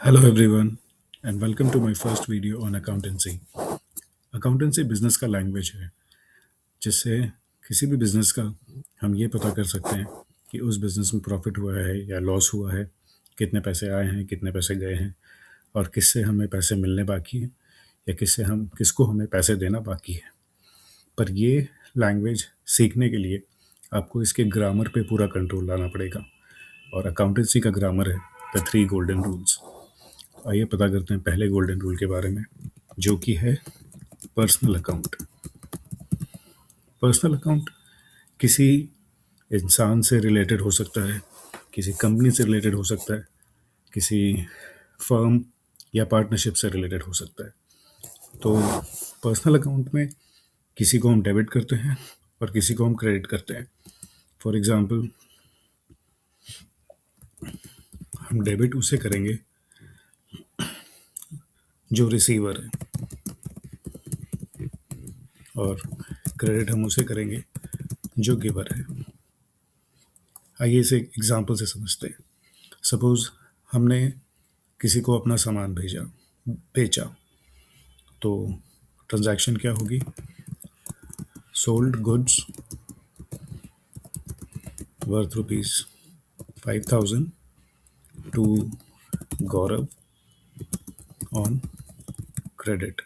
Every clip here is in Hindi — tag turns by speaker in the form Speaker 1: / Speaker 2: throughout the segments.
Speaker 1: Hello everyone and welcome to my first video on accountancy. Accountancy business का लैंग्वेज है जिससे किसी भी बिजनेस का हम ये पता कर सकते हैं कि उस बिजनेस में प्रॉफिट हुआ है या लॉस हुआ है, कितने पैसे आए हैं, कितने पैसे गए हैं और किससे हमें पैसे मिलने बाकी हैं या किसको हमें पैसे देना बाकी है। पर ये लैंग्वेज सीखने के लिए आपको इसके ग्रामर पे पूरा कंट्रोल लाना पड़ेगा और अकाउंटेंसी का ग्रामर है द थ्री गोल्डन रूल्स। आइए पता करते हैं पहले गोल्डन रूल के बारे में, जो कि है पर्सनल अकाउंट। पर्सनल अकाउंट किसी इंसान से रिलेटेड हो सकता है, किसी कंपनी से रिलेटेड हो सकता है, किसी फर्म या पार्टनरशिप से रिलेटेड हो सकता है। तो पर्सनल अकाउंट में किसी को हम डेबिट करते हैं और किसी को हम क्रेडिट करते हैं। फॉर एग्जांपल, हम डेबिट उसे करेंगे जो रिसीवर है और क्रेडिट हम उसे करेंगे जो गिवर है। आइए इसे एग्जांपल से समझते हैं। सपोज हमने किसी को अपना सामान बेचा, तो ट्रांजैक्शन क्या होगी? Sold goods worth ₹5,000 to Gaurav on credit.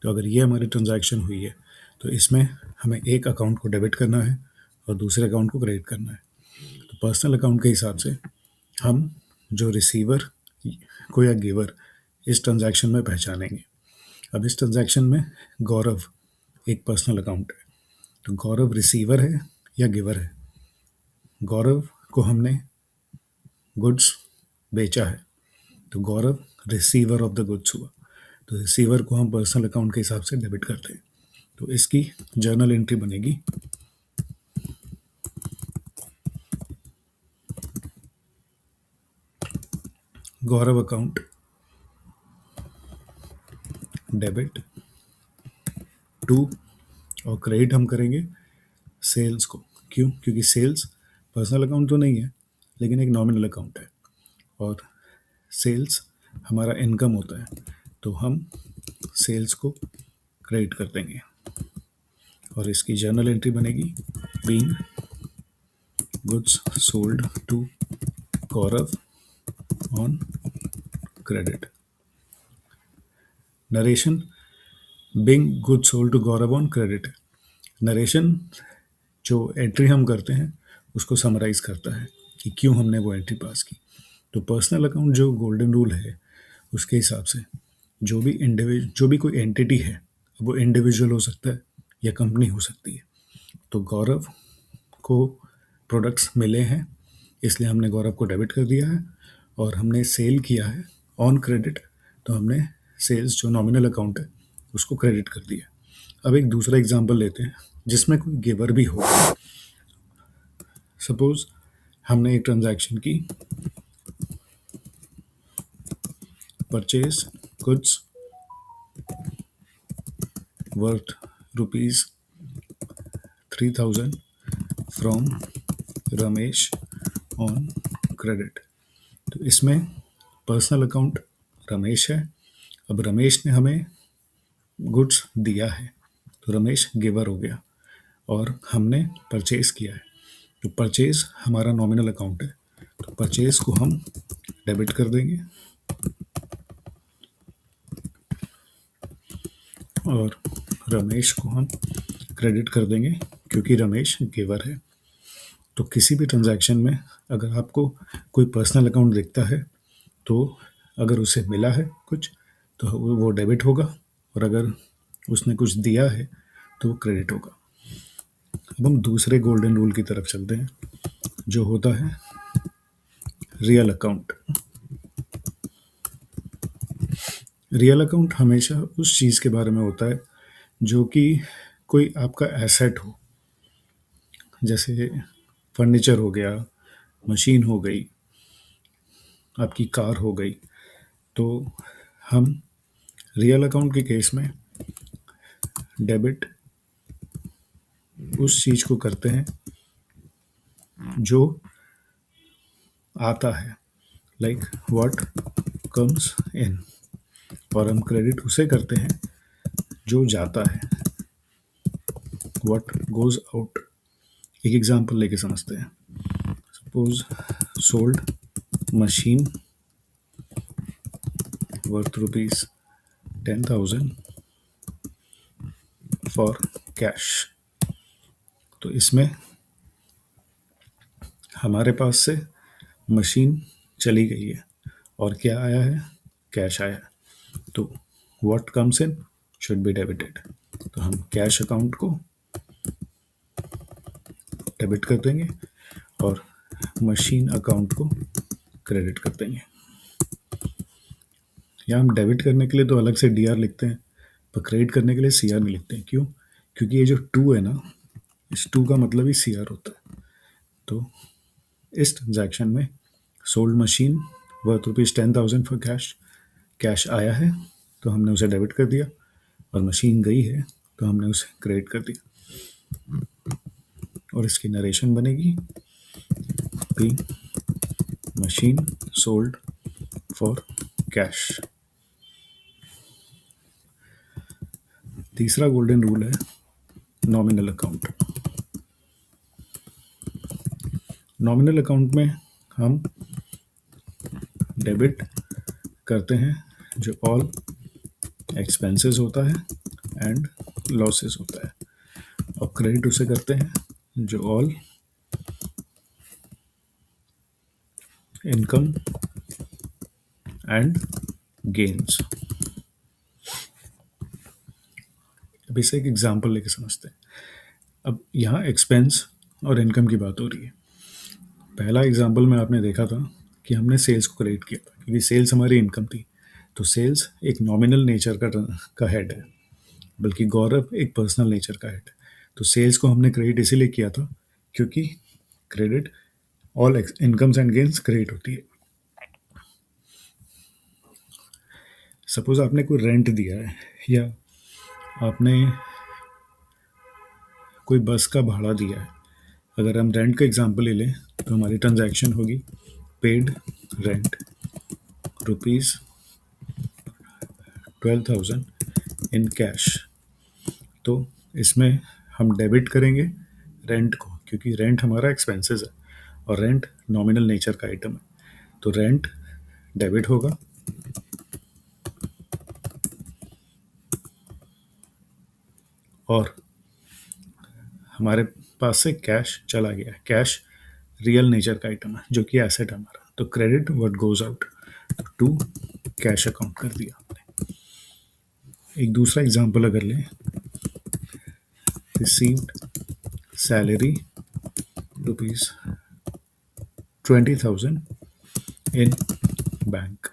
Speaker 1: तो अगर ये हमारी ट्रांजैक्शन हुई है तो इसमें हमें एक अकाउंट को डेबिट करना है और दूसरे अकाउंट को क्रेडिट करना है। तो पर्सनल अकाउंट के हिसाब से हम जो रिसीवर को या गिवर इस ट्रांजैक्शन में पहचानेंगे। अब इस ट्रांजैक्शन में गौरव एक पर्सनल अकाउंट है, तो गौरव रिसीवर है या गिवर है? गौरव को हमने गुड्स बेचा है तो गौरव रिसीवर ऑफ द गुड्स हुआ, तो रिसीवर को हम पर्सनल अकाउंट के हिसाब से डेबिट करते हैं। तो इसकी जर्नल एंट्री बनेगी गौरव अकाउंट डेबिट टू, और क्रेडिट हम करेंगे सेल्स को। क्यों? क्योंकि सेल्स पर्सनल अकाउंट तो नहीं है लेकिन एक नॉमिनल अकाउंट है और सेल्स हमारा इनकम होता है, तो हम सेल्स को क्रेडिट कर देंगे और इसकी जर्नल एंट्री बनेगी being goods sold to Gaurav on credit. Narration being goods sold to Gaurav on credit. Narration जो एंट्री हम करते हैं उसको समराइज करता है कि क्यों हमने वो एंट्री पास की। तो पर्सनल अकाउंट जो गोल्डन रूल है उसके हिसाब से जो भी कोई एंटिटी है, वो इंडिविजुअल हो सकता है या कंपनी हो सकती है। तो गौरव को प्रोडक्ट्स मिले हैं इसलिए हमने गौरव को डेबिट कर दिया है और हमने सेल किया है ऑन क्रेडिट, तो हमने सेल्स जो नॉमिनल अकाउंट है उसको क्रेडिट कर दिया। अब एक दूसरा एग्जांपल लेते हैं जिसमें कोई गिवर भी हो। सपोज हमने एक ट्रांजैक्शन की, purchase goods worth ₹3,000 from Ramesh on credit. तो इसमें पर्सनल अकाउंट रमेश है। अब रमेश ने हमें गुड्स दिया है तो रमेश गिवर हो गया और हमने परचेज किया है, तो परचेज हमारा नॉमिनल अकाउंट है, तो परचेज को हम डेबिट कर देंगे और रमेश को हम क्रेडिट कर देंगे क्योंकि रमेश गिवर है। तो किसी भी ट्रांजैक्शन में अगर आपको कोई पर्सनल अकाउंट दिखता है तो अगर उसे मिला है कुछ तो वो डेबिट होगा और अगर उसने कुछ दिया है तो वो क्रेडिट होगा। अब हम दूसरे गोल्डन रूल की तरफ चलते हैं जो होता है रियल अकाउंट। रियल अकाउंट हमेशा उस चीज़ के बारे में होता है जो कि कोई आपका एसेट हो, जैसे फर्नीचर हो गया, मशीन हो गई, आपकी कार हो गई। तो हम रियल अकाउंट के केस में डेबिट उस चीज़ को करते हैं जो आता है, लाइक व्हाट कम्स इन, और हम क्रेडिट उसे करते हैं जो जाता है, व्हाट गोज आउट। एक एग्जांपल लेके समझते हैं। Suppose sold machine worth rupees 10,000 for cash. तो इसमें हमारे पास से मशीन चली गई है और क्या आया है, कैश आया है। तो what comes in should be debited. तो हम कैश अकाउंट को डेबिट कर देंगे और मशीन अकाउंट को क्रेडिट कर देंगे। या हम डेबिट करने के लिए तो अलग से डीआर लिखते हैं, पर क्रेडिट करने के लिए सीआर नहीं लिखते हैं। क्यों? क्योंकि ये जो टू है ना, इस टू का मतलब ही सीआर होता है। तो इस ट्रांजैक्शन में sold machine worth rupees 10,000 for cash, cash आया है तो हमने उसे डेबिट कर दिया, और मशीन गई है तो हमने उसे क्रेडिट कर दिया। और इसकी नरेशन बनेगी P machine sold for cash. तीसरा गोल्डन रूल है नॉमिनल अकाउंट। नॉमिनल अकाउंट में हम डेबिट करते हैं जो ऑल एक्सपेंसेस होता है एंड लॉसेस होता है, और क्रेडिट उसे करते हैं जो ऑल इनकम एंड गेन्स। अब इसे एक एग्जांपल लेके समझते हैं। अब यहाँ एक्सपेंस और इनकम की बात हो रही है। पहला एग्जांपल में आपने देखा था कि हमने सेल्स को क्रेडिट किया था क्योंकि सेल्स हमारी इनकम थी। तो सेल्स एक नॉमिनल नेचर का हेड है, बल्कि गौरव एक पर्सनल नेचर का हेड है। तो सेल्स को हमने क्रेडिट इसीलिए किया था क्योंकि credit all incomes and gains credit होती है। सपोज आपने कोई रेंट दिया है या आपने कोई बस का भाड़ा दिया है। अगर हम रेंट का एग्जांपल ले लें तो हमारी ट्रांजैक्शन होगी paid rent rupees 12,000 in cash. तो इसमें हम डेबिट करेंगे रेंट को क्योंकि रेंट हमारा एक्सपेंसेस है और रेंट नॉमिनल नेचर का आइटम है। तो रेंट डेबिट होगा और हमारे पास से कैश चला गया। कैश रियल नेचर का आइटम है जो कि एसेट है हमारा। तो credit what goes out to cash account कर दिया हमने। एक दूसरा एग्जांपल अगर लें, received salary rupees 20,000 in bank.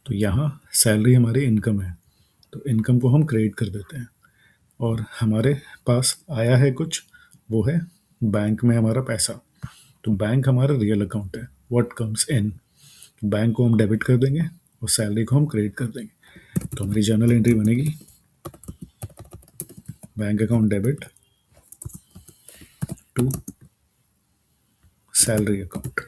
Speaker 1: तो यहाँ सैलरी हमारी इनकम है, तो इनकम को हम क्रेडिट कर देते हैं और हमारे पास आया है कुछ, वो है बैंक में हमारा पैसा। तो बैंक हमारा रियल अकाउंट है, व्हाट कम्स इन। बैंक को हम डेबिट कर देंगे और सैलरी को हम क्रेडिट कर देंगे। तो हमारी जर्नल एंट्री बनेगी bank account debit to salary account.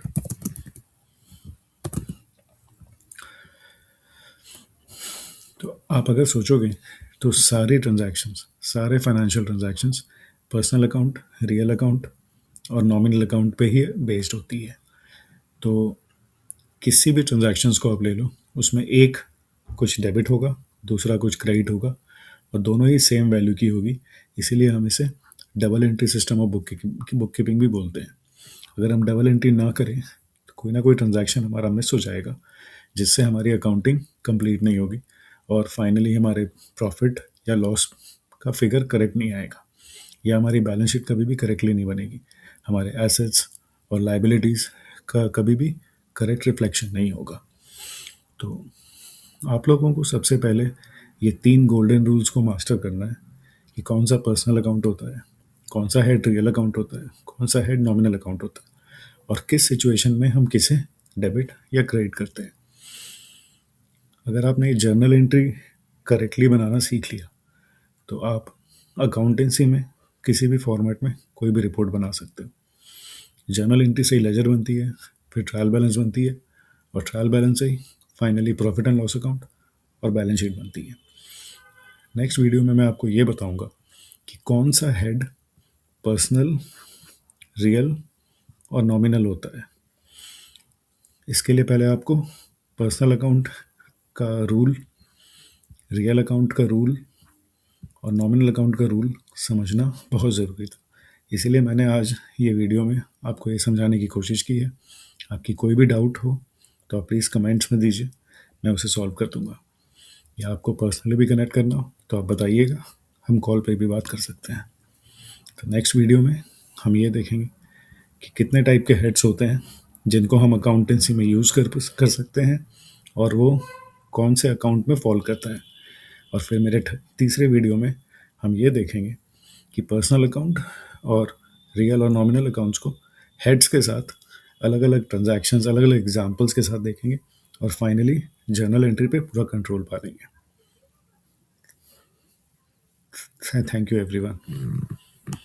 Speaker 1: तो आप अगर सोचोगे तो सारी ट्रांजैक्शंस, सारे financial transactions personal account, real account और नॉमिनल अकाउंट पे ही बेस्ड होती है। तो किसी भी ट्रांजैक्शंस को आप ले लो, उसमें एक कुछ डेबिट होगा, दूसरा कुछ क्रेडिट होगा और दोनों ही सेम वैल्यू की होगी। इसीलिए हम इसे double entry system of book keeping भी बोलते हैं। अगर हम डबल एंट्री ना करें तो कोई ना कोई ट्रांजैक्शन हमारा मिस हो जाएगा, जिससे हमारी अकाउंटिंग कंप्लीट नहीं होगी और फाइनली हमारे प्रॉफिट या लॉस का फिगर करेक्ट नहीं आएगा, या हमारी बैलेंस शीट कभी भी करेक्टली नहीं बनेगी। हमारे एसेट्स और लाइबिलिटीज़ का कभी भी करेक्ट रिफ्लेक्शन नहीं होगा। तो आप लोगों को सबसे पहले ये 3 गोल्डन रूल्स को मास्टर करना है कि कौन सा पर्सनल अकाउंट होता है, कौन सा हेड रियल अकाउंट होता है, कौन सा हेड नॉमिनल अकाउंट होता है और किस सिचुएशन में हम किसे डेबिट या क्रेडिट करते हैं। अगर आपने ये जर्नल एंट्री करेक्टली बनाना सीख लिया तो आप अकाउंटेंसी में किसी भी फॉर्मेट में कोई भी रिपोर्ट बना सकते हो। जर्नल एंट्री से ही लेजर बनती है, फिर ट्रायल बैलेंस बनती है और ट्रायल बैलेंस से ही finally profit and loss account और बैलेंस शीट बनती है। नेक्स्ट वीडियो में मैं आपको ये बताऊंगा कि कौन सा हेड पर्सनल, रियल और नॉमिनल होता है। इसके लिए पहले आपको पर्सनल अकाउंट का रूल, रियल अकाउंट का रूल और नॉमिनल अकाउंट का रूल समझना बहुत ज़रूरी था। इसीलिए मैंने आज ये वीडियो में आपको ये समझाने की कोशिश की है। आपकी कोई भी डाउट हो तो आप प्लीज़ कमेंट्स में दीजिए, मैं उसे सॉल्व कर दूंगा। या आपको पर्सनली भी कनेक्ट करना हो तो आप बताइएगा, हम कॉल पे भी बात कर सकते हैं। तो नेक्स्ट वीडियो में हम ये देखेंगे कि कितने टाइप के हेड्स होते हैं जिनको हम अकाउंटेंसी में यूज़ कर सकते हैं और वो कौन से अकाउंट में फॉल करता है। और फिर मेरे तीसरे वीडियो में हम ये देखेंगे कि पर्सनल अकाउंट और रियल और नॉमिनल अकाउंट्स को हेड्स के साथ अलग अलग ट्रांजैक्शंस, अलग अलग एग्जांपल्स के साथ देखेंगे और फाइनली जर्नल एंट्री पे पूरा कंट्रोल पा लेंगे। Thank you everyone.